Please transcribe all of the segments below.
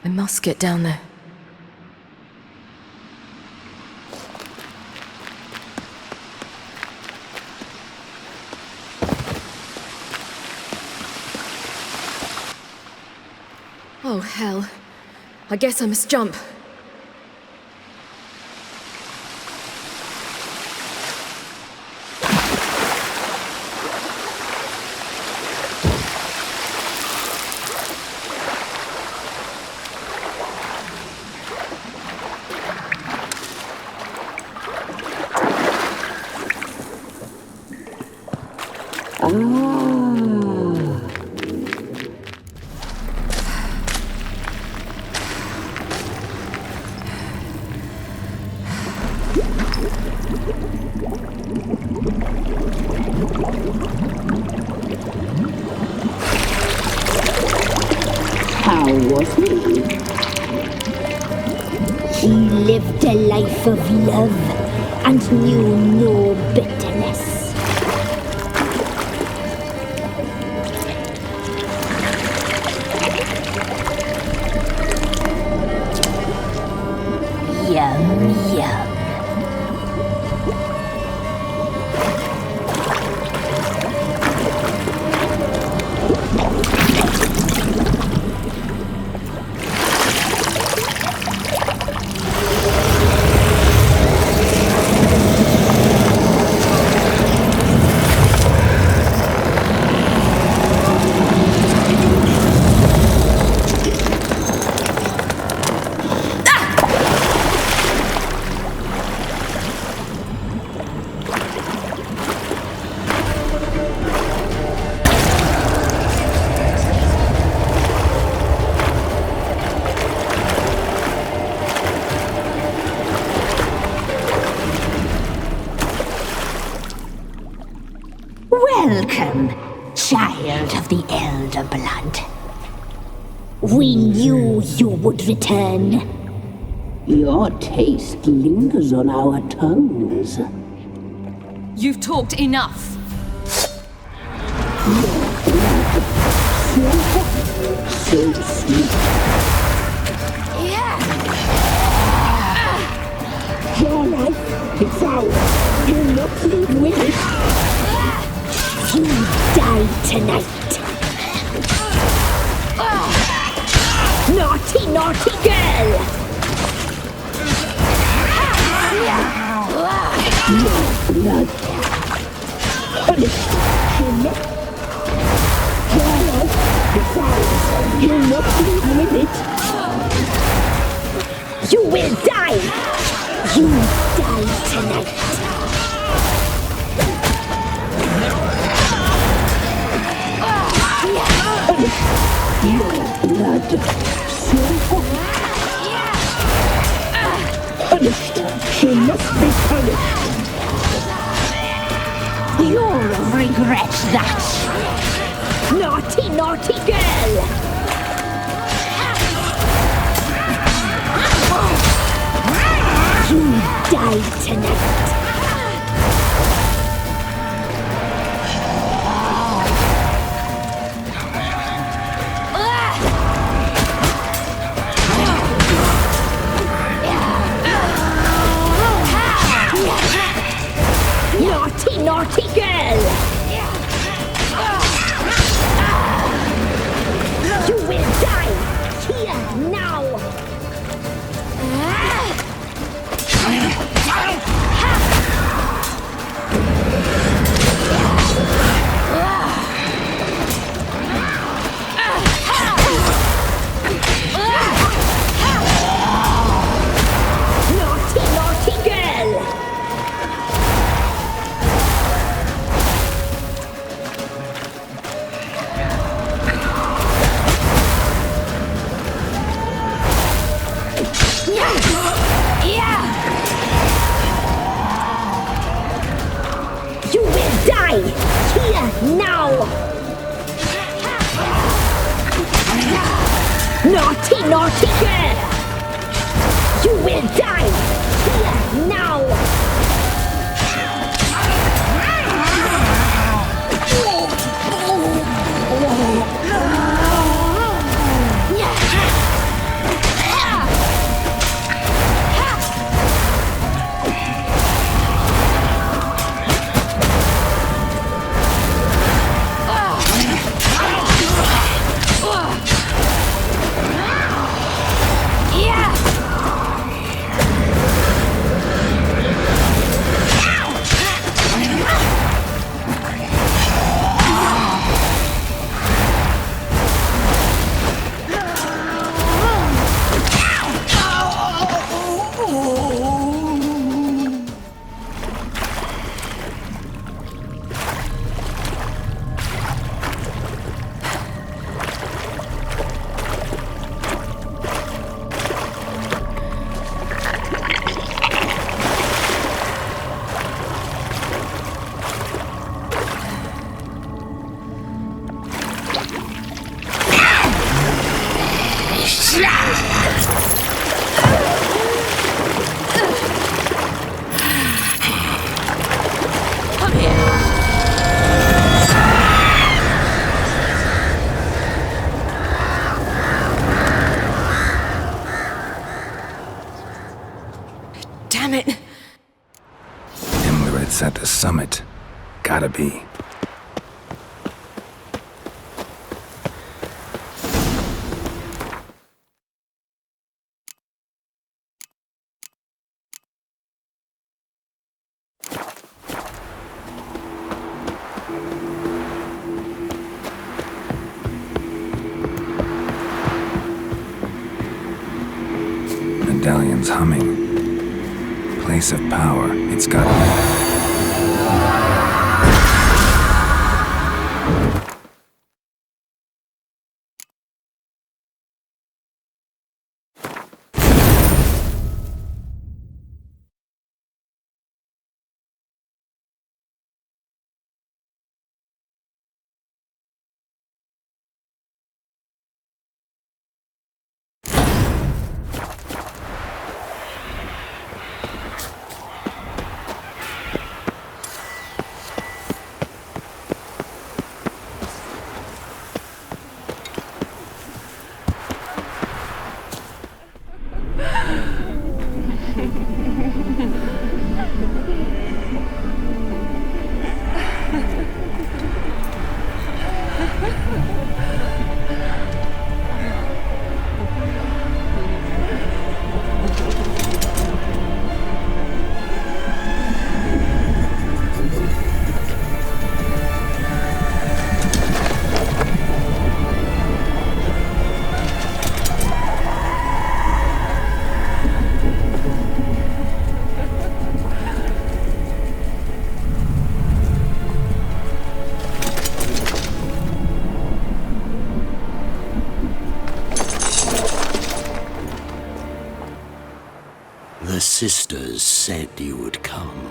I must get down there. Oh, hell. I guess I must jump. How was he? He lived a life of love and knew no bitterness. Yum, yum. Welcome, child of the Elder Blood. We knew you would return. Your taste lingers on our tongues. You've talked enough. So sweet. Your life, it's ours. You'll not leave with it. You die tonight. Naughty, naughty girl! Your blood. Punish him. Your life, it's ours. You'll not leave with it. You will die! You die tonight. Your blood, so hot. Punished. She must be punished. You'll regret that. Naughty, naughty girl! You die tonight. Naughty, naughty girl! You will die here now! Naughty, naughty girl! You will die here now! Naughty, naughty girl! You will die here now! summit. Gotta be. Medallion's humming. Place of power. It's gotta be. The sisters said you would come.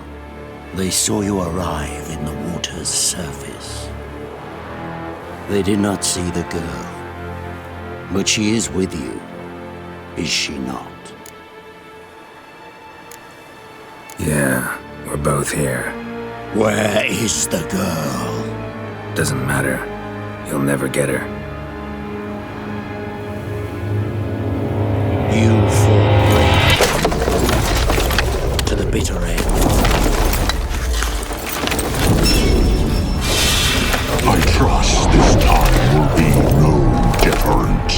They saw you arrive in the water's surface. They did not see the girl, but she is with you, is she not? Yeah, we're both here. Where is the girl? Doesn't matter. You'll never get her. You fought brave to the bitter end. I trust this time will be no different.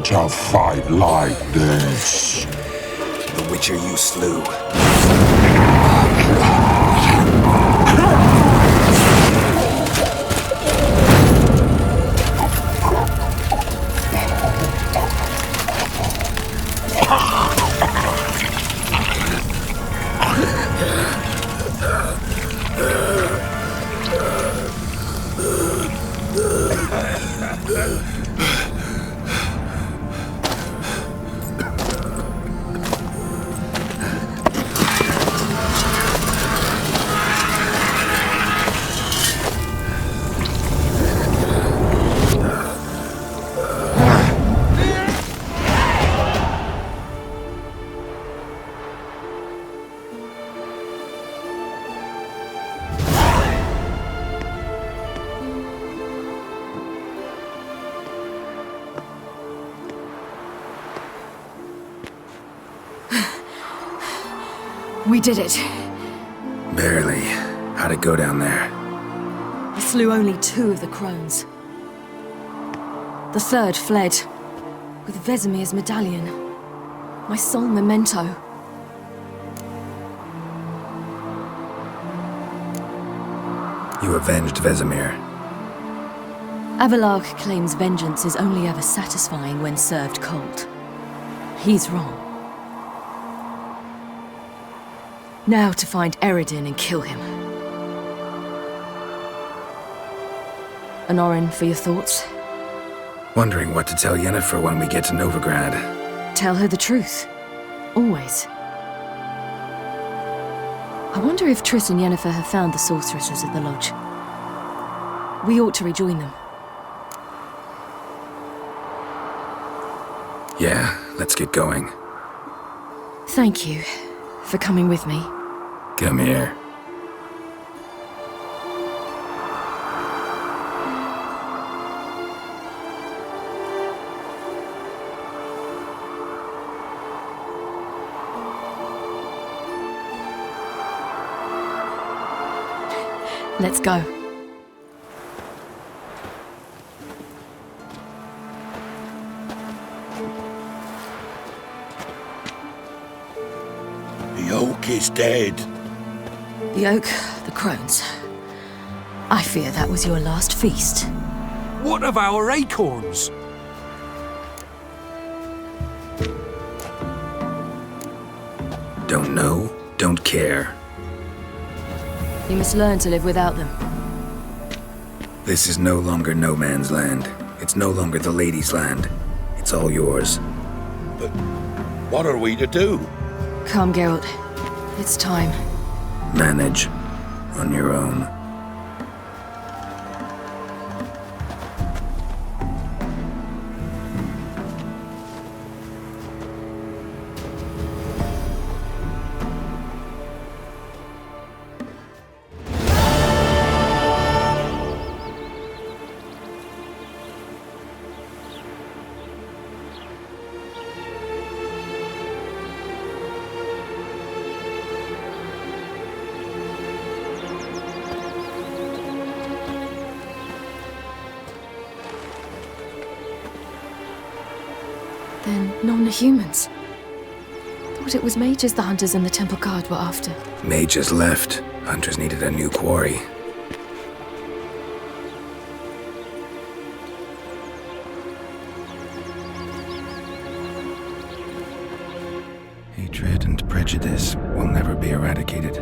to fight like this. The Witcher you slew. We did it. Barely. How'd it go down there? I slew only 2 of the Crones. The 3rd fled, with Vesemir's medallion. My sole memento. You avenged Vesemir. Avalark claims vengeance is only ever satisfying when served cold. He's wrong. Now to find Eredin and kill him. Anorin, for your thoughts? Wondering what to tell Yennefer when we get to Novigrad. Tell her the truth. Always. I wonder if Triss and Yennefer have found the sorceresses at the lodge. We ought to rejoin them. Yeah, let's get going. Thank you for coming with me. Come here. Let's go. The oak is dead. The oak, the crones. I fear that was your last feast. What of our acorns? Don't know, don't care. You must learn to live without them. This is no longer no man's land. It's no longer the lady's land. It's all yours. But what are we to do? Come, Geralt. It's time. Manage on your own. Then none are humans. Thought it was mages the hunters and the temple guard were after. Mages left. Hunters needed a new quarry. Hatred and prejudice will never be eradicated.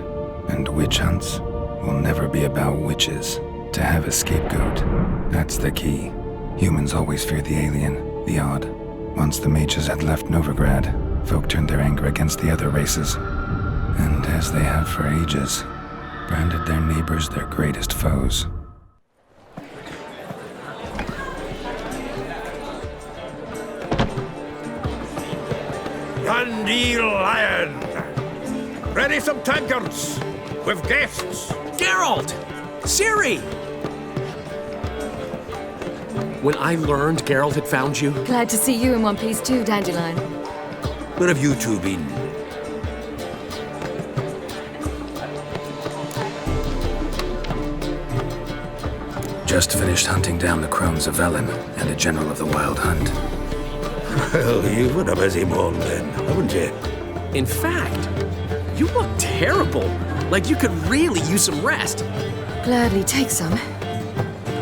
And witch hunts will never be about witches. To have a scapegoat, that's the key. Humans always fear the alien, the odd. Once the mages had left Novigrad, folk turned their anger against the other races. And as they have for ages, branded their neighbors their greatest foes. Dundee Lion! Ready some tankards! With guests! Geralt! Ciri! When I learned Geralt had found you, Glad to see you in one piece too, Dandelion. Where have you two been? Just finished hunting down the Crones of and a general of the Wild Hunt. Well, you've had a busy morning then, haven't you? In fact, you look terrible. Like you could really use some rest. Gladly take some.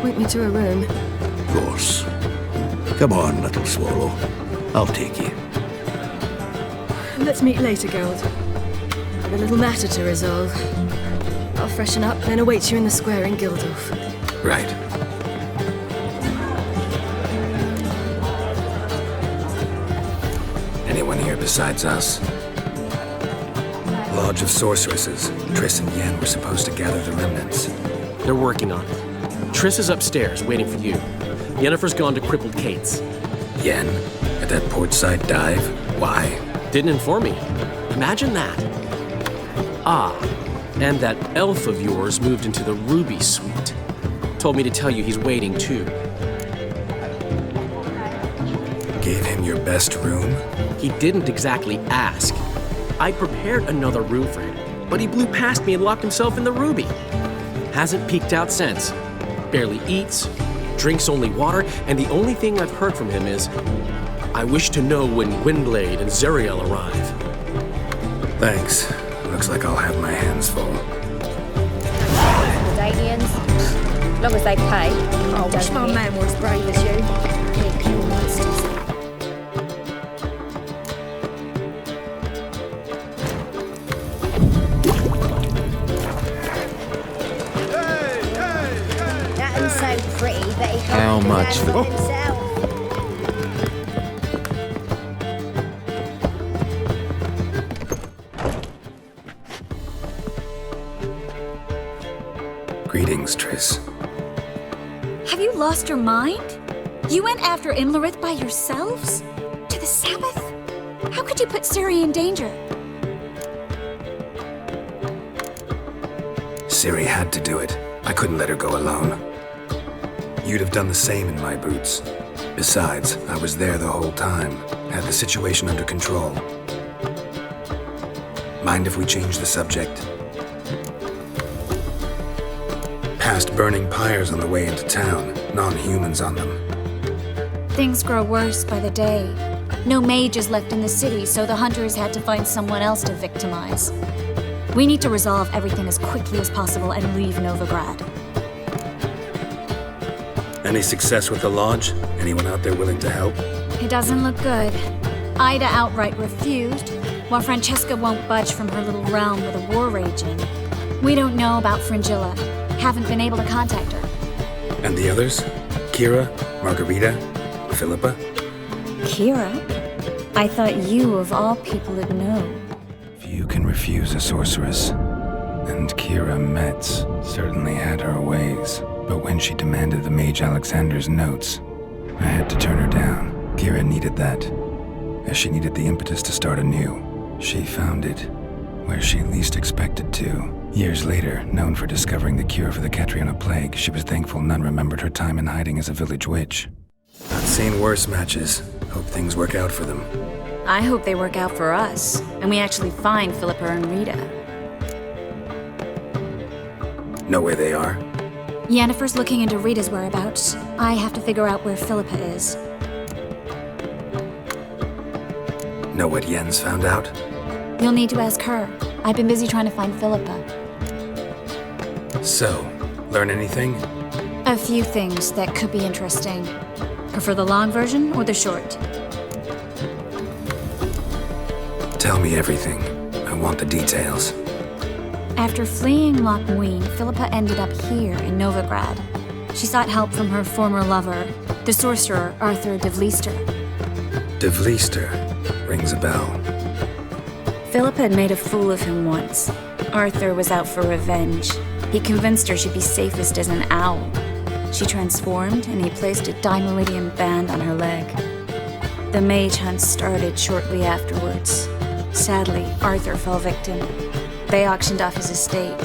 Point me to a room. Of course. Come on, little swallow. I'll take you. Let's meet later, Geralt. I've a little matter to resolve. I'll freshen up, then await you in the square in Gildorf. Right. Anyone here besides us? Lodge of Sorceresses. Triss and Yen were supposed to gather the remnants. They're working on it. Triss is upstairs, waiting for you. Yennefer's gone to Crippled Kate's. Yen? At that portside dive? Why? Didn't inform me. Imagine that. Ah, and that elf of yours moved into the Ruby Suite. Told me to tell you he's waiting, too. Gave him your best room? He didn't exactly ask. I prepared another room for him, but he blew past me and locked himself in the Ruby. Hasn't peeked out since. Barely eats, drinks only water, and the only thing I've heard from him is, I wish to know when Windblade and Zariel arrive. Thanks. Looks like I'll have my hands full. Danians, as long as they pay. I wish my man was brave as you. Big pure monsters. That one's so pretty, but he can't How do much that for- for himself. Greetings, Triss. Have you lost your mind? You went after Imlerith by yourselves? To the Sabbath? How could you put Ciri in danger? Ciri had to do it. I couldn't let her go alone. You'd have done the same in my boots. Besides, I was there the whole time. Had the situation under control. Mind if we change the subject? Past burning pyres on the way into town. Non-humans on them. Things grow worse by the day. No mages left in the city, so the hunters had to find someone else to victimize. We need to resolve everything as quickly as possible and leave Novigrad. Any success with the lodge? Anyone out there willing to help? It doesn't look good. Ida outright refused, while Francesca won't budge from her little realm with a war raging. We don't know about Fringilla. Haven't been able to contact her. And the others? Kira? Margarita? Philippa? Kira? I thought you, of all people, would know. Few can refuse a sorceress. And Kira Metz certainly had her ways. But when she demanded the Mage Alexander's notes, I had to turn her down. Kira needed that, as she needed the impetus to start anew. She found it where she least expected to. Years later, known for discovering the cure for the Catriona plague, she was thankful none remembered her time in hiding as a village witch. I've seen worse matches. Hope things work out for them. I hope they work out for us, and we actually find Philippa and Rita. Know where they are? Yennefer's looking into Rita's whereabouts. I have to figure out where Philippa is. Know what Yen's found out? You'll need to ask her. I've been busy trying to find Philippa. So, learn anything? A few things that could be interesting. Prefer the long version or the short? Tell me everything. I want the details. After fleeing Loch Muin, Philippa ended up here in Novigrad. She sought help from her former lover, the sorcerer Arthur de Vliester. De Vliester. Rings a bell. Philippa had made a fool of him once. Arthur was out for revenge. He convinced her she'd be safest as an owl. She transformed, and he placed a dimeridium band on her leg. The mage hunt started shortly afterwards. Sadly, Arthur fell victim. They auctioned off his estate.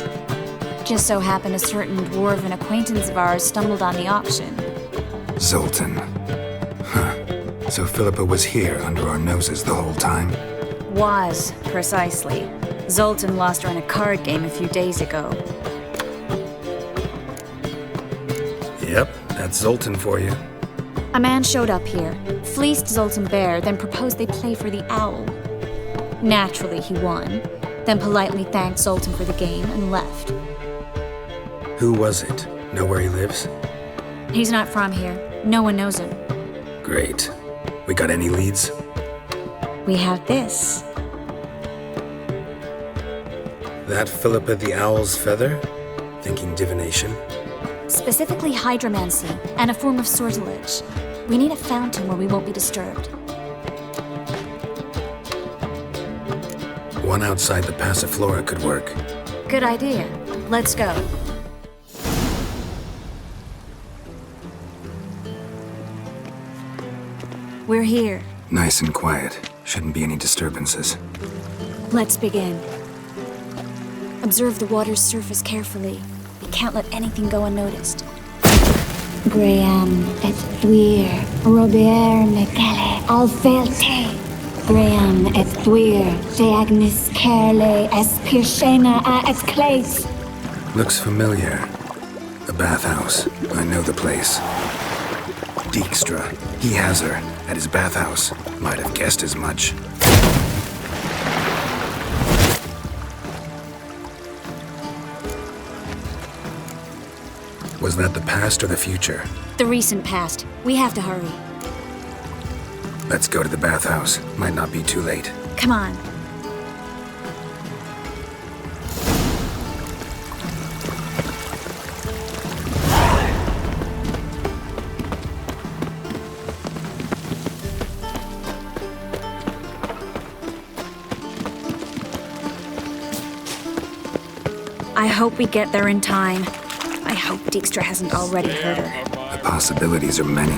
Just so happened a certain dwarven acquaintance of ours stumbled on the auction. Zoltan. Huh. So Philippa was here under our noses the whole time? Was, precisely. Zoltan lost her in a card game a few days ago. Yep, that's Zoltan for you. A man showed up here, fleeced Zoltan Bear, then proposed they play for the owl. Naturally, he won, then politely thanked Zoltan for the game and left. Who was it? Know where he lives? He's not from here. No one knows him. Great. We got any leads? We have this. That Philippa the Owl's feather? Thinking divination? Specifically hydromancy, and a form of sortilege. We need a fountain where we won't be disturbed. One outside the Passiflora could work. Good idea. Let's go. We're here. Nice and quiet. Shouldn't be any disturbances. Let's begin. Observe the water's surface carefully. We can't let anything go unnoticed. Graham et thuir, Robert Mcgelle, Alfelte. Graham et thuir, de Agnes Kerle, es Pirshena a et Clace. Looks familiar. The bathhouse. I know the place. Dijkstra. He has her. At his bathhouse. Might have guessed as much. Was that the past or the future? The recent past. We have to hurry. Let's go to the bathhouse. Might not be too late. Come on. I hope we get there in time. I hope Dijkstra hasn't already hurt her. The possibilities are many.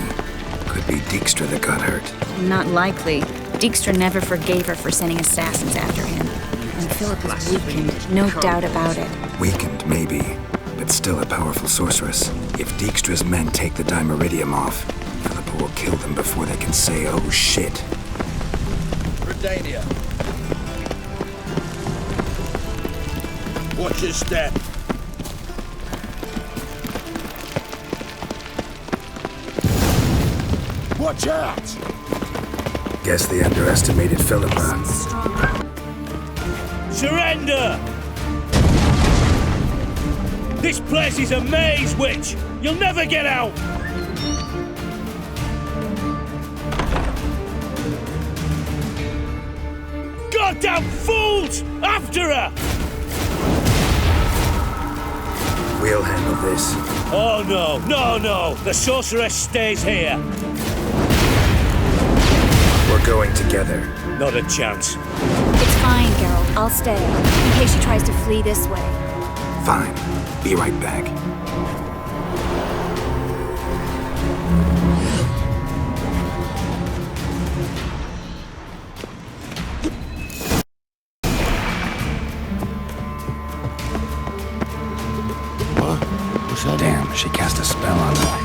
Could be Dijkstra that got hurt. Not likely. Dijkstra never forgave her for sending assassins after him. And Philip is weakened, no doubt about it. Weakened, maybe, but still a powerful sorceress. If Dijkstra's men take the Dimeridium off, Philippa will kill them before they can say, oh shit. Redania. Watch your step. Watch out! Guess they underestimated Philippa. Surrender! This place is a maze, witch! You'll never get out! Goddamn fools! After her! We'll handle this. Oh no! The sorceress stays here. We're going together. Not a chance. It's fine, Geralt. I'll stay, in case she tries to flee this way. Fine. Be right back. Damn, she cast a spell on her.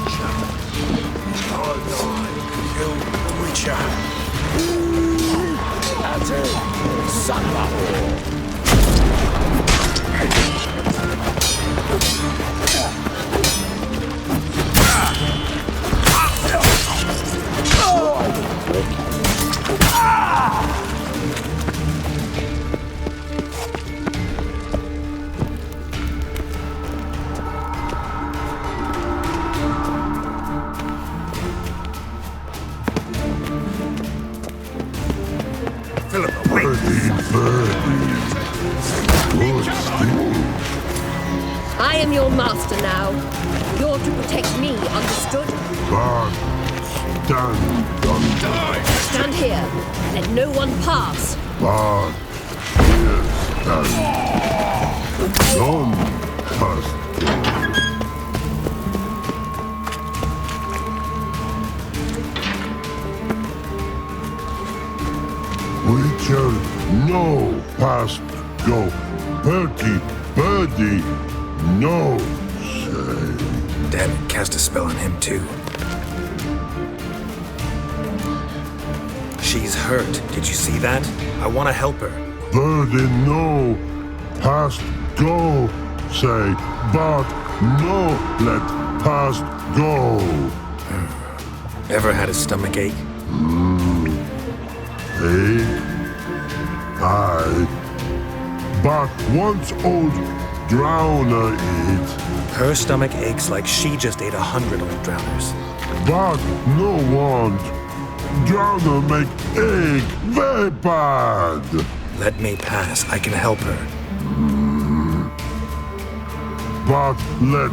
Son of a whore. I am your master now. You're to protect me, understood? Stand here. Let no one pass. Witcher, no past go. Perky, birdie, no say. Damn it, cast a spell on him too. She's hurt. Did you see that? I want to help her. Birdie, no past go say, but no let past go. Ever had a stomach ache? Aye. But once old Drowner eat, Her stomach aches like she just ate 100 old drowners. but no want. Drowner make egg very bad. Let me pass. I can help her. But let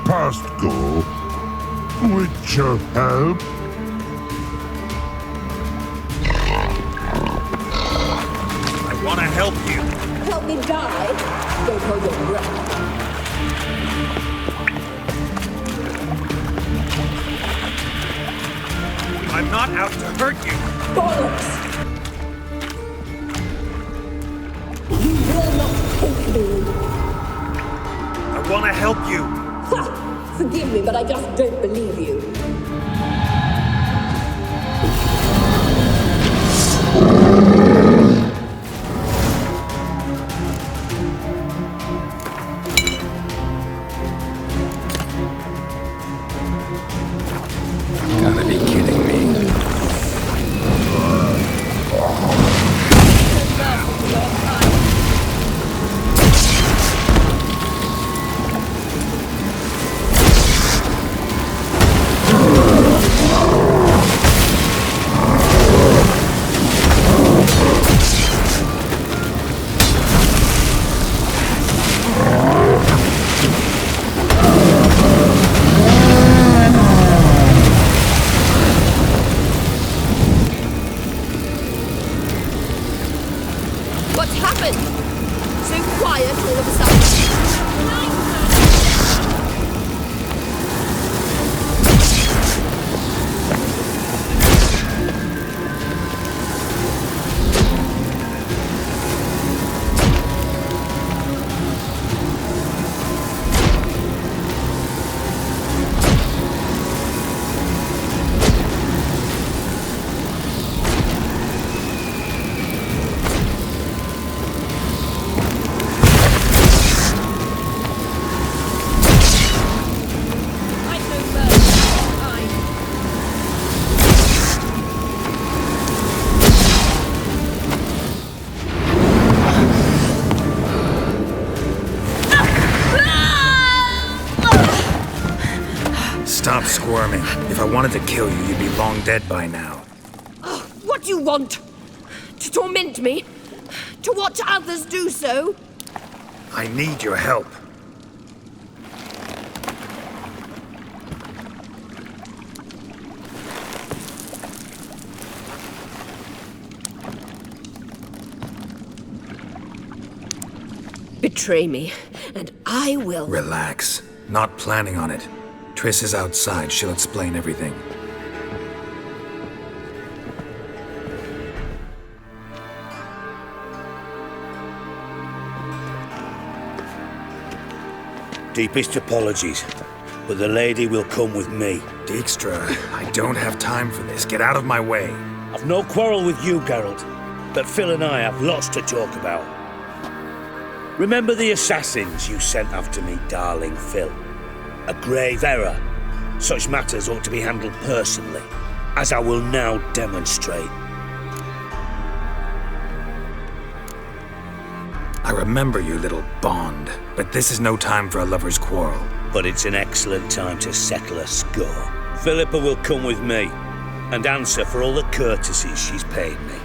past go. Witcher help. I want to help you. Help me die? Don't hold your breath. I'm not out to hurt you. Bollocks! You will not take me. I want to help you. Ha! Forgive me, but I just don't believe you. Gotta be kidding me. What's happened? So quiet all of a sudden. Stop squirming. If I wanted to kill you, you'd be long dead by now. What do you want? To torment me? To watch others do so? I need your help. Betray me, and I will. Relax. Not planning on it. Triss is outside. She'll explain everything. Deepest apologies, but the lady will come with me. Dijkstra, I don't have time for this. Get out of my way. I've no quarrel with you, Geralt, but Phil and I have lots to talk about. Remember the assassins you sent after me, darling Phil? A grave error. Such matters ought to be handled personally, as I will now demonstrate. I remember you, little Bond, but this is no time for a lover's quarrel. But it's an excellent time to settle a score. Philippa will come with me, and answer for all the courtesies she's paid me.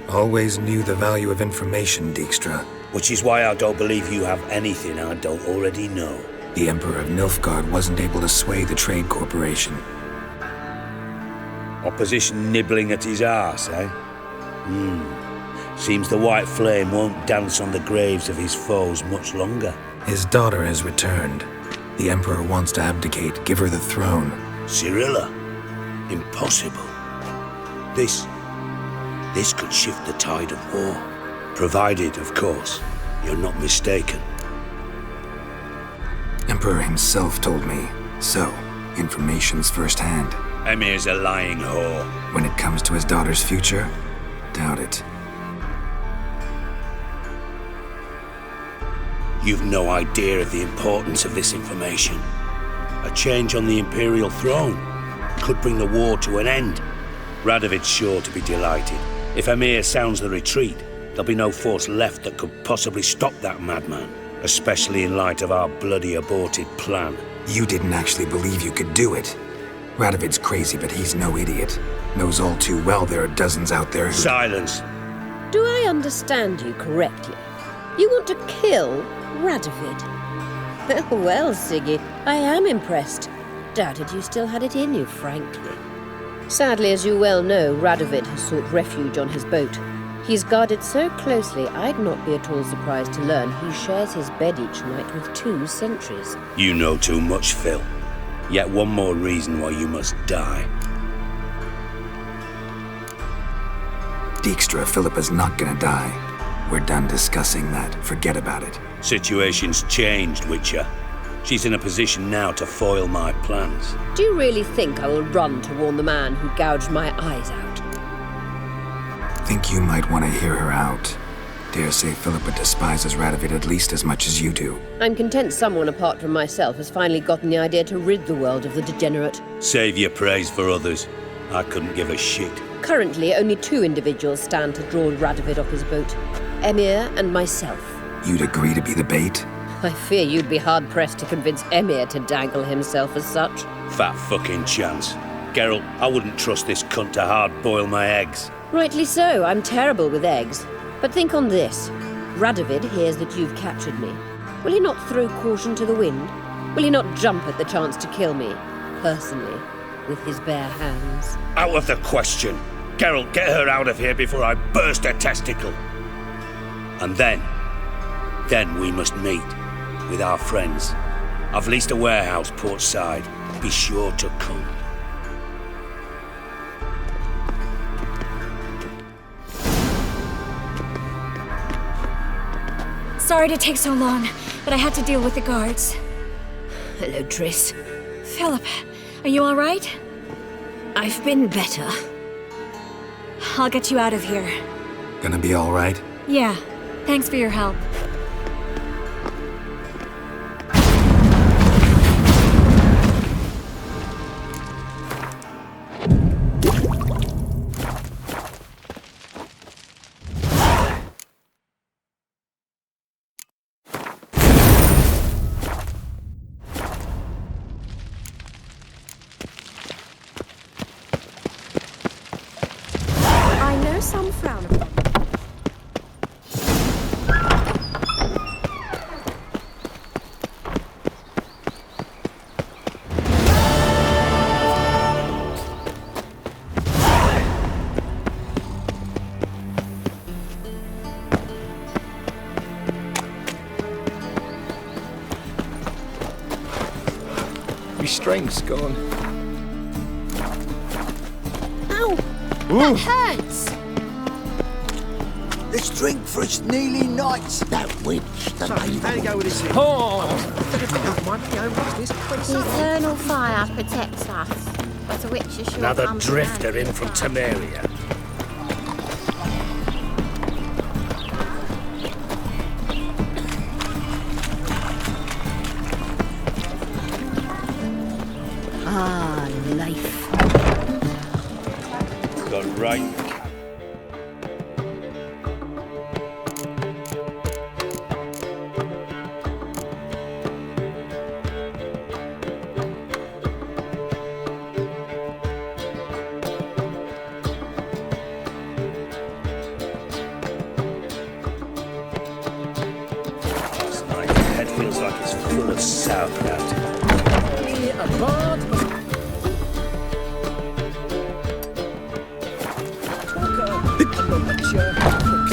Always knew the value of information, Dijkstra. Which is why I don't believe you have anything I don't already know. The Emperor of Nilfgaard wasn't able to sway the Trade Corporation. Opposition nibbling at his arse, eh? Seems the White Flame won't dance on the graves of his foes much longer. His daughter has returned. The Emperor wants to abdicate, give her the throne. Cirilla? Impossible. This could shift the tide of war. Provided, of course, you're not mistaken. Emperor himself told me. So, information's firsthand. Emir's a lying whore. When it comes to his daughter's future, doubt it. You've no idea of the importance of this information. A change on the Imperial throne could bring the war to an end. Radovid's sure to be delighted. If Emir sounds the retreat, there'll be no force left that could possibly stop that madman, especially in light of our bloody aborted plan. You didn't actually believe you could do it. Radovid's crazy, but he's no idiot. Knows all too well there are dozens out there who... Silence! Do I understand you correctly? You want to kill Radovid? Well, Siggy, I am impressed. Doubted you still had it in you, frankly. Sadly, as you well know, Radovid has sought refuge on his boat. He's guarded so closely, I'd not be at all surprised to learn he shares his bed each night with 2 sentries. You know too much, Phil. Yet one more reason why you must die. Dijkstra, Philippa's not gonna die. We're done discussing that. Forget about it. Situation's changed, Witcher. She's in a position now to foil my plans. Do you really think I will run to warn the man who gouged my eyes out? Think you might want to hear her out. Dare say Philippa despises Radovid at least as much as you do. I'm content someone apart from myself has finally gotten the idea to rid the world of the degenerate. Save your praise for others. I couldn't give a shit. Currently, only 2 individuals stand to draw Radovid off his boat. Emir and myself. You'd agree to be the bait? I fear you'd be hard-pressed to convince Emir to dangle himself as such. Fat fucking chance. Geralt, I wouldn't trust this cunt to hard-boil my eggs. Rightly so, I'm terrible with eggs. But think on this. Radovid hears that you've captured me. Will he not throw caution to the wind? Will he not jump at the chance to kill me, personally, with his bare hands? Out of the question. Geralt, get her out of here before I burst her testicle. And then we must meet with our friends. I've leased a warehouse port side. Be sure to come. Sorry to take so long, but I had to deal with the guards. Hello, Triss. Philip, are you all right? I've been better. I'll get you out of here. Gonna be all right? Yeah, thanks for your help. Some frown upon. Restraint's gone. Ow! Ooh. That hurts! Let's drink for its nearly nights. That witch, the maiden. How do you go with this? The eternal fire protects us, but the witch is sure. Another drifter in from Temeria. Ah, life. Got right. Feels like it's full of sauerkraut. A bard must... Talker, a lecture,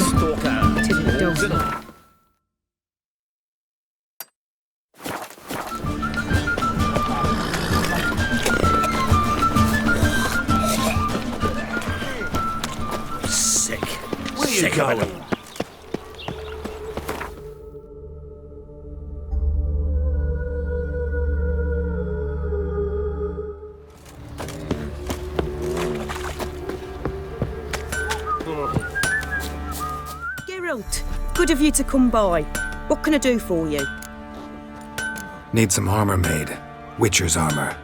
stalker, Sick. Where you Sick going? of it. Geralt, good of you to come by. What can I do for you? Need some armor made. Witcher's armor.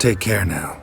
Take care now.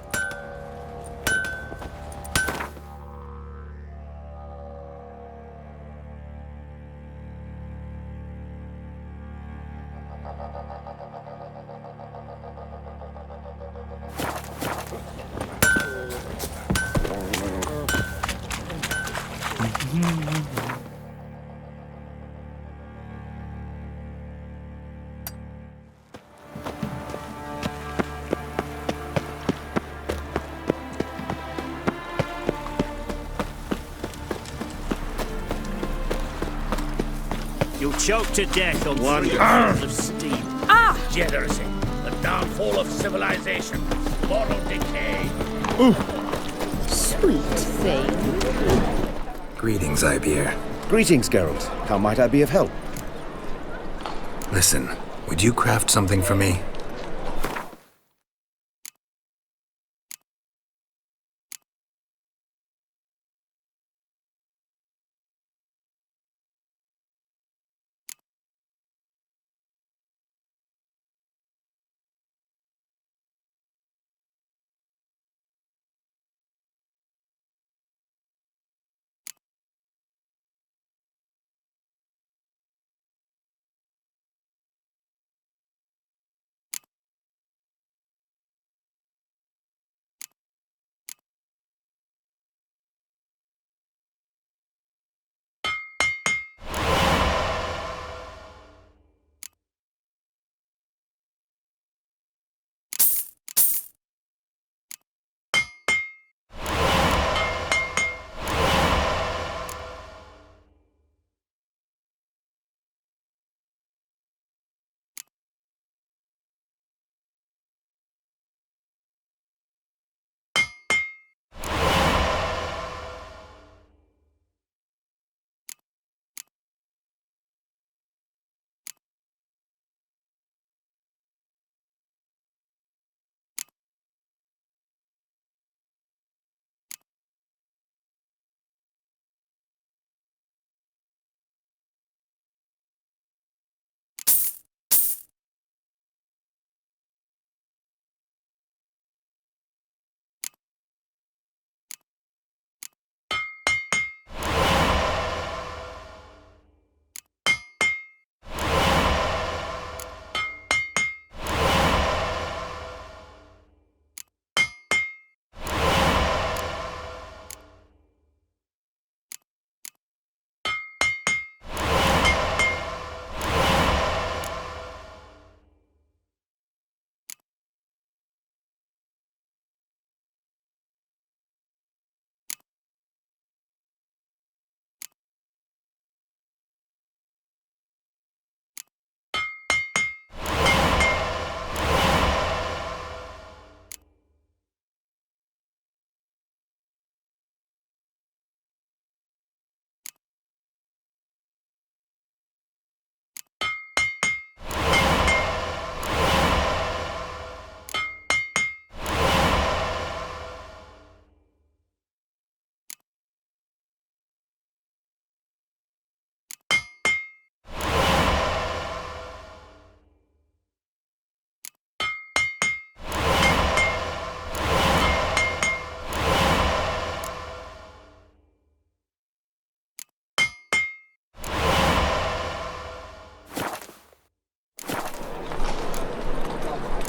You choke to death on 3 years of steam. Degeneracy. The downfall of civilization. Moral decay. Sweet thing. Greetings, Ibeer. Greetings, Geralt. How might I be of help? Listen, would you craft something for me?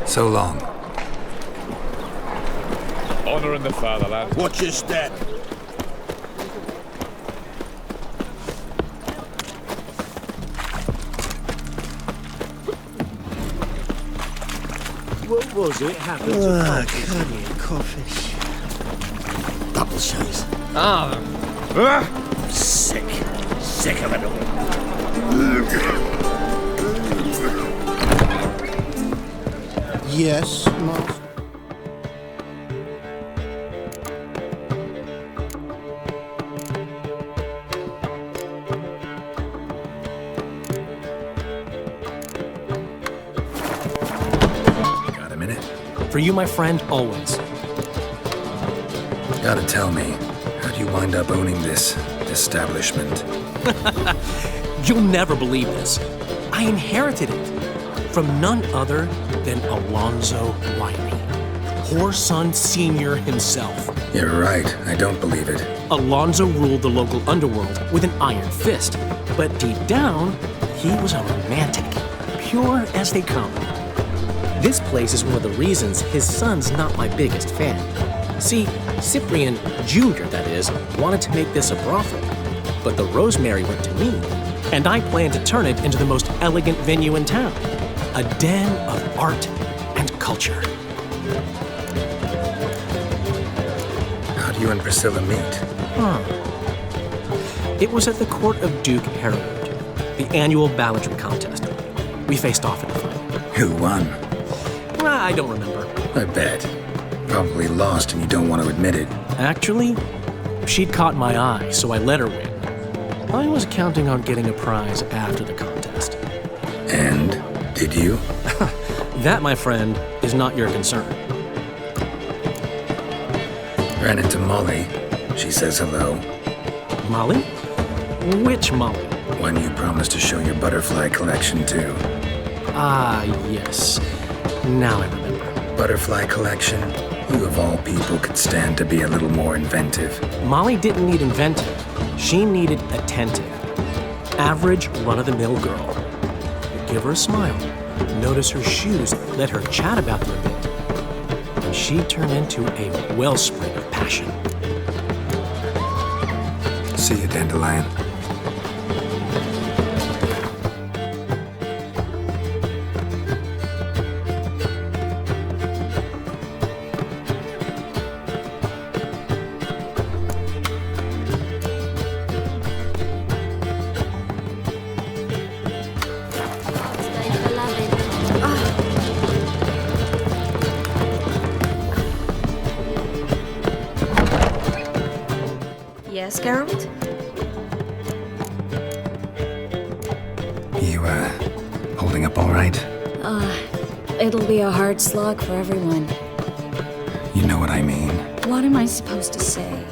So long. Honor in the fatherland. Watch your step. What was it? Happened to Codfish. Double shows. Sick. Sick of it all. Yes, Master. Got a minute? For you, my friend, always. Gotta tell me, how'd you wind up owning this establishment? You'll never believe this. I inherited it from none other than Alonzo Wiley, Whoreson Sr. himself. You're right, I don't believe it. Alonzo ruled the local underworld with an iron fist, but deep down, he was a romantic, pure as they come. This place is one of the reasons his son's not my biggest fan. See, Cyprian Jr., that is, wanted to make this a brothel, but the Rosemary went to me, and I plan to turn it into the most elegant venue in town. A den of art and culture. How'd you and Priscilla meet? It was at the court of Duke Harold. The annual balladry contest. We faced off in a fight. Who won? I don't remember. I bet. Probably lost and you don't want to admit it. Actually, she'd caught my eye, so I let her win. I was counting on getting a prize after the contest. And? Did you? That, my friend, is not your concern. Ran into Molly. She says hello. Molly? Which Molly? One you promised to show your butterfly collection to. Ah, yes. Now I remember. Butterfly collection? You of all people could stand to be a little more inventive. Molly didn't need inventive. She needed attentive. Average, run-of-the-mill girl. You give her a smile, notice her shoes, let her chat about them a bit, and she'd turn into a wellspring of passion. See you, Dandelion. Yes, Geralt? You, holding up all right? It'll be a hard slog for everyone. You know what I mean. What am I supposed to say?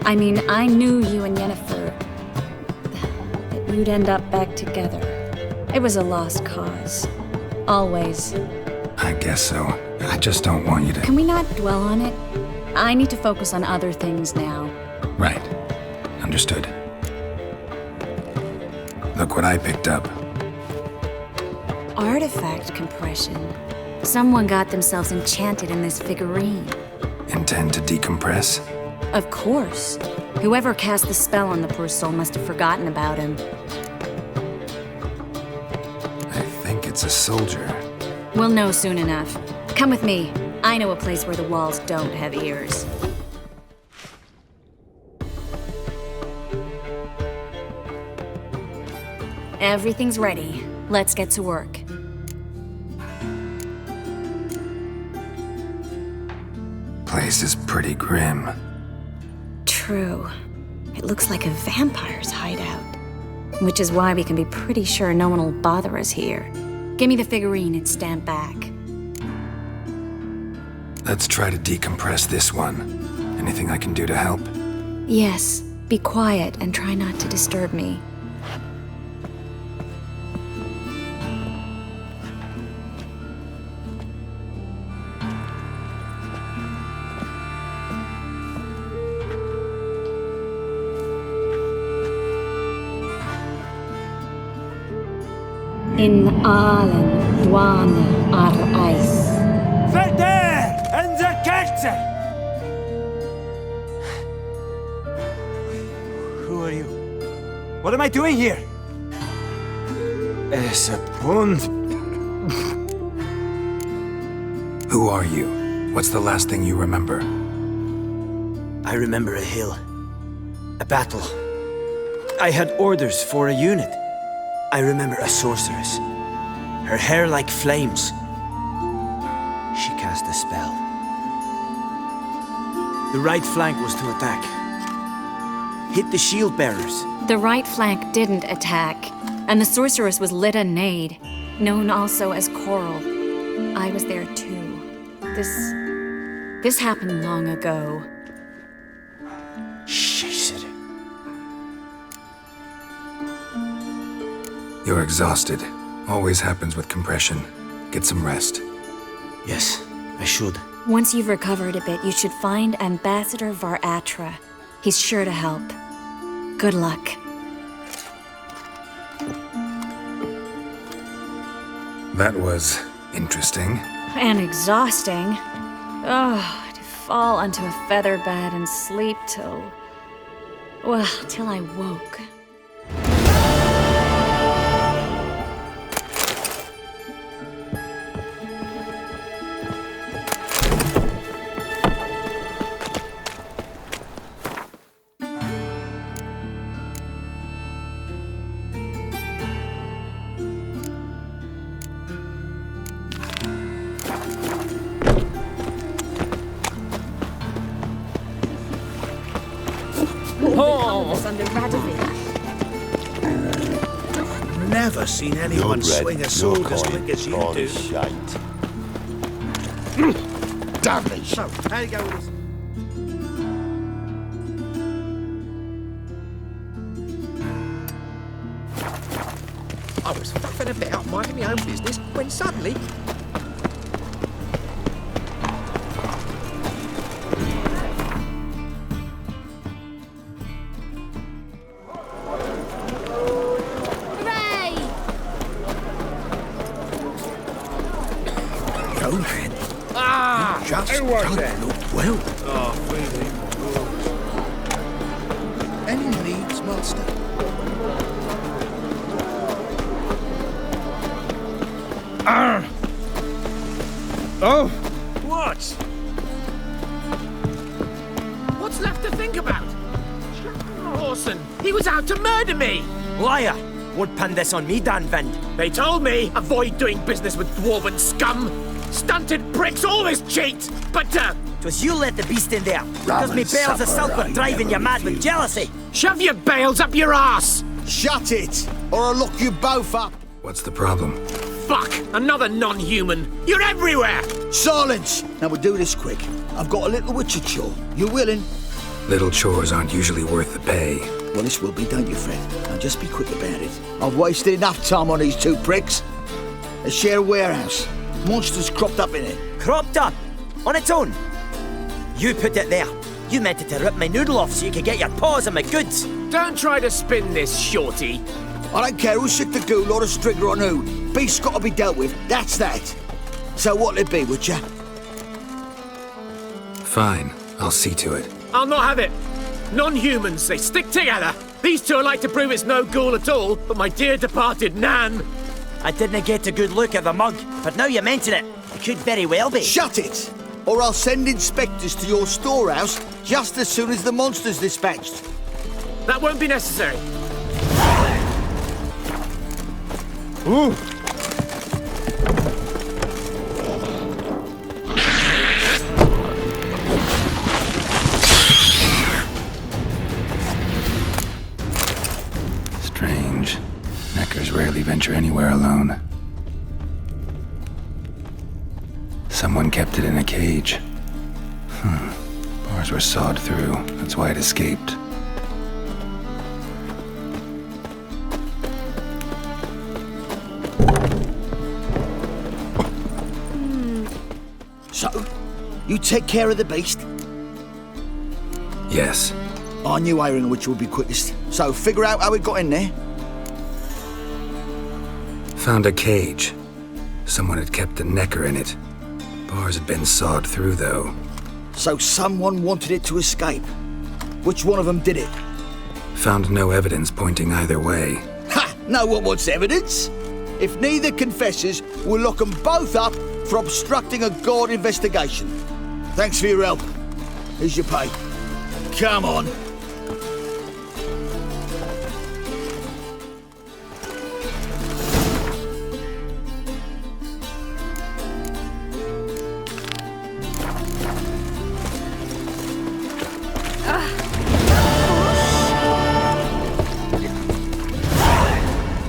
I mean, I knew you and Yennefer, that you'd end up back together. It was a lost cause. Always. I guess so. I just don't want you to... Can we not dwell on it? I need to focus on other things now. Right. Understood. Look what I picked up. Artifact compression. Someone got themselves enchanted in this figurine. Intend to decompress? Of course. Whoever cast the spell on the poor soul must have forgotten about him. I think it's a soldier. We'll know soon enough. Come with me. I know a place where the walls don't have ears. Everything's ready. Let's get to work. Place is pretty grim. True. It looks like a vampire's hideout. Which is why we can be pretty sure no one will bother us here. Give me the figurine and stand back. Let's try to decompress this one. Anything I can do to help? Yes, be quiet and try not to disturb me. In Allen, Dwana, ar Eis. Verder! En der Kerze! Who are you? What am I doing here? Es a pond. Who are you? What's the last thing you remember? I remember a hill. A battle. I had orders for a unit. I remember a sorceress. Her hair like flames. She cast a spell. The right flank was to attack. Hit the shield bearers. The right flank didn't attack, and the sorceress was Lyta Nade, known also as Coral. I was there too. This happened long ago. You're exhausted. Always happens with compression. Get some rest. Yes, I should. Once you've recovered a bit, you should find Ambassador Varatra. He's sure to help. Good luck. That was interesting. And exhausting. Oh, to fall onto a feather bed and sleep till I woke. Oh. Under Radovid. Never seen anyone swing a sword as quick as you do. Damn. So, how you go with this? I was faffing about, minding my own business, when suddenly... Hooray! Go then. Ah! Just Who was don't that? look well. Oh, really? Any needs, master? Oh! What? What's left to think about? Orson, he was out to murder me! Liar! Won't pin this on me, Dan Vind. They told me, avoid doing business with dwarven scum. Stunted pricks always cheat, but, 'Twas you let the beast in there. Because me bales of silk were driving you mad with jealousy. Shove your bales up your ass! Shut it, or I'll lock you both up. What's the problem? Fuck! Another non-human! You're everywhere! Silence! Now we'll do this quick. I've got a little witcher chore. You willing? Little chores aren't usually worth the pay. Well, this will be, don't you, Fred? Now just be quick about it. I've wasted enough time on these two pricks. They share a warehouse. Monsters cropped up in it. Cropped up? On its own? You put it there. You meant it to rip my noodle off so you could get your paws on my goods. Don't try to spin this, shorty. I don't care who's sick the ghoul or a strigger on who. Beast's got to be dealt with. That's that. So what'll it be, would ya? Fine, I'll see to it. I'll not have it. Non-humans, they stick together. These two are like to prove it's no ghoul at all, but my dear departed Nan. I didn't get a good look at the mug, but now you mention it, it could very well be. Shut it! Or I'll send inspectors to your storehouse just as soon as the monster's dispatched. That won't be necessary. Ooh! Strange. Neckers rarely venture anywhere alone. Someone kept it in a cage. Bars were sawed through. That's why it escaped. So, you take care of the beast? Yes. I knew iron which would be quickest. So, figure out how it got in there. Found a cage. Someone had kept a necker in it. Bars had been sawed through, though. So someone wanted it to escape. Which one of them did it? Found no evidence pointing either way. Ha! No one wants evidence. If neither confesses, we'll lock them both up for obstructing a god investigation. Thanks for your help. Here's your pay. Come on.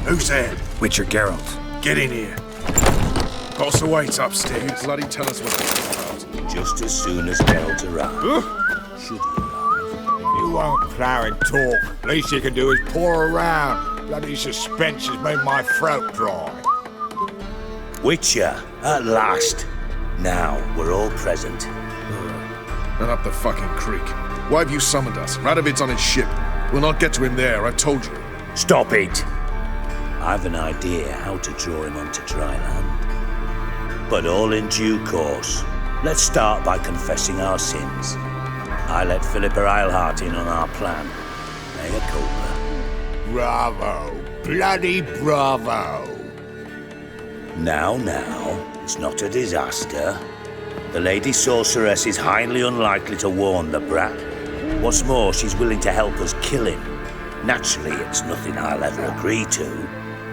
Who's there? Witcher Geralt. Get in here. Boss awaits upstairs. Bloody tell us what this is about. Just as soon as Geralt arrives. Should he arrive? You won't plough and talk. Least you can do is pour around. Bloody suspense has made my throat dry. Witcher, at last. Now we're all present. Run up the fucking creek. Why have you summoned us? Radovid's on his ship. We'll not get to him there, I told you. Stop it! I've an idea how to draw him onto dry land. But all in due course. Let's start by confessing our sins. I let Philippa Eilhart in on our plan. Mea culpa. Bravo. Bloody bravo. Now, it's not a disaster. The Lady Sorceress is highly unlikely to warn the brat. What's more, she's willing to help us kill him. Naturally, it's nothing I'll ever agree to.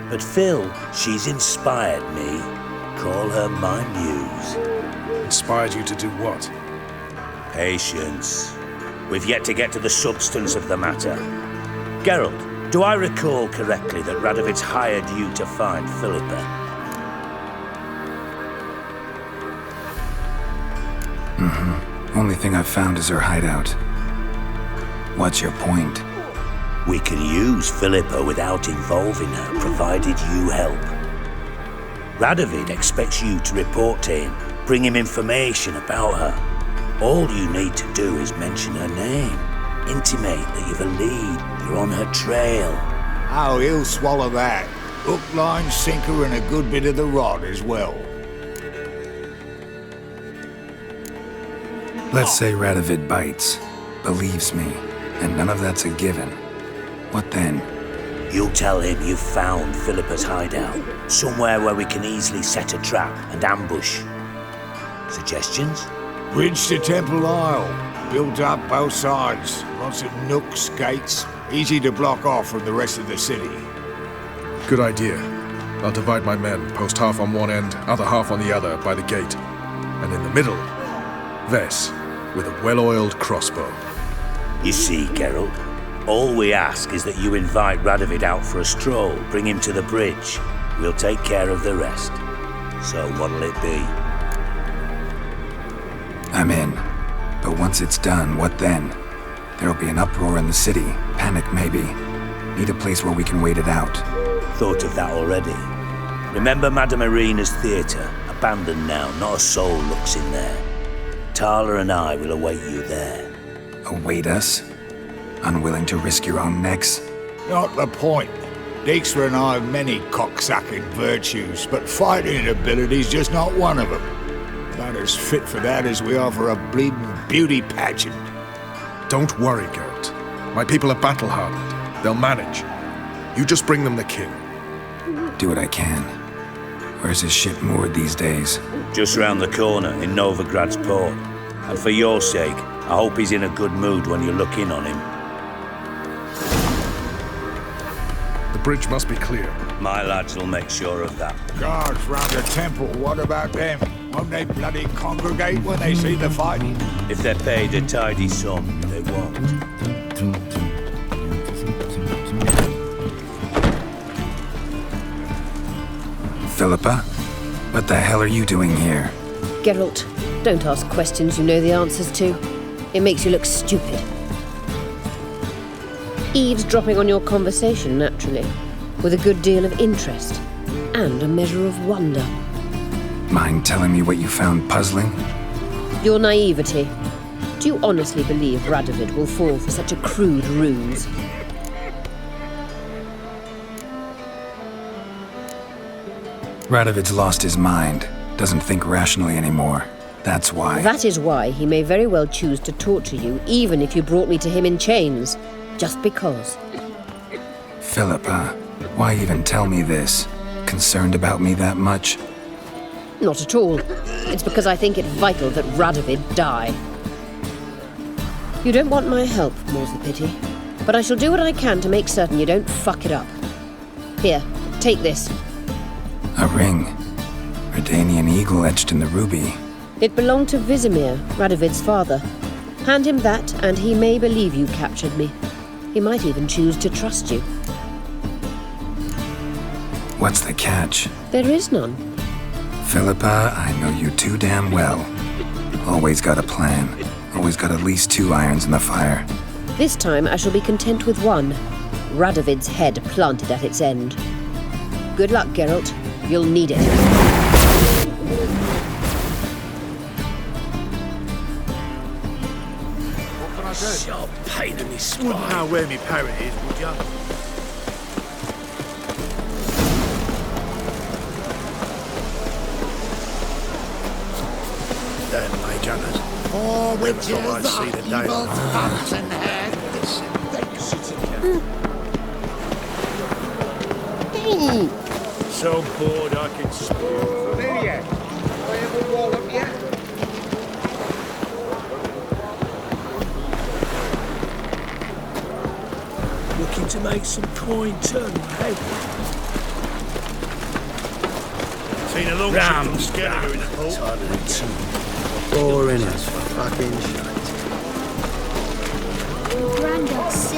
But Phil, she's inspired me. Call her my muse. Inspired you to do what? Patience. We've yet to get to the substance of the matter. Geralt, do I recall correctly that Radovid's hired you to find Philippa? Only thing I've found is her hideout. What's your point? We can use Philippa without involving her, provided you help. Radovid expects you to report to him, bring him information about her. All you need to do is mention her name, intimate that you've a lead, you're on her trail. Oh, he'll swallow that. Hook, line, sinker, and a good bit of the rod as well. Let's say Radovid bites, believes me, and none of that's a given. What then? You'll tell him you've found Philippa's hideout, somewhere where we can easily set a trap and ambush. Suggestions? Bridge to Temple Isle. Built up both sides. Lots of nooks, gates. Easy to block off from the rest of the city. Good idea. I'll divide my men, post half on one end, other half on the other, by the gate. And in the middle, Ves, with a well-oiled crossbow. You see, Geralt, all we ask is that you invite Radovid out for a stroll, bring him to the bridge. We'll take care of the rest. So what'll it be? I'm in. But once it's done, what then? There'll be an uproar in the city. Panic, maybe. Need a place where we can wait it out. Thought of that already. Remember Madame Irina's theatre? Abandoned now, not a soul looks in there. Tala and I will await you there. Await us? Unwilling to risk your own necks? Not the point. Dijkstra and I have many cocksucking virtues, but fighting ability's just not one of them. About as fit for that as we are for a bleeding beauty pageant. Don't worry, Geralt. My people are battle-hardened. They'll manage. You just bring them the king. Do what I can. Where's his ship moored these days? Just round the corner, in Novigrad's port. And for your sake, I hope he's in a good mood when you look in on him. The bridge must be clear. My lads will make sure of that. Guards round the temple, what about them? Won't they bloody congregate when they see the fighting? If they're paid a tidy sum, they won't. Philippa? What the hell are you doing here? Geralt, don't ask questions you know the answers to. It makes you look stupid. Eavesdropping on your conversation, naturally, with a good deal of interest and a measure of wonder. Mind telling me what you found puzzling? Your naivety. Do you honestly believe Radovid will fall for such a crude ruse? Radovid's lost his mind. Doesn't think rationally anymore. That's why. That is why he may very well choose to torture you, even if you brought me to him in chains. Just because. Philippa, why even tell me this? Concerned about me that much? Not at all. It's because I think it vital that Radovid die. You don't want my help, more's the pity. But I shall do what I can to make certain you don't fuck it up. Here, take this. A ring. Redanian eagle etched in the ruby. It belonged to Vesemir, Radovid's father. Hand him that, and he may believe you captured me. He might even choose to trust you. What's the catch? There is none. Philippa, I know you too damn well. Always got a plan. Always got at least 2 irons in the fire. This time I shall be content with one. Radovid's head planted at its end. Good luck, Geralt. You'll need it. Sharp pain in his spine. Wouldn't know where my parrot is, would ya? Damn my gunners. Oh, witches I see the day. evil fountain head. So bored I can spoon. Familiar. I ever wallop yet? Looking to make some coin turn head. Seen a long ship from Skelliger in the port. Boring as fucking shite.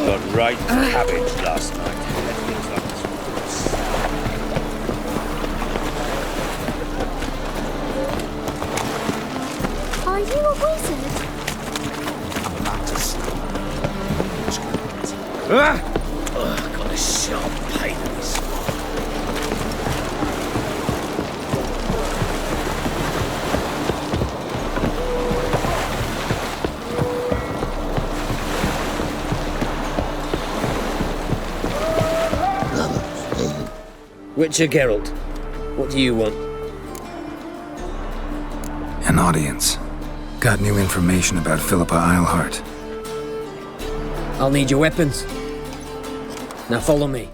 Got right cabbage last night. It feels like it's Are you a wizard? I'm about to sleep. Got a sharp pain in the spine. Witcher Geralt, what do you want? An audience. Got new information about Philippa Eilhart. I'll need your weapons. Now follow me.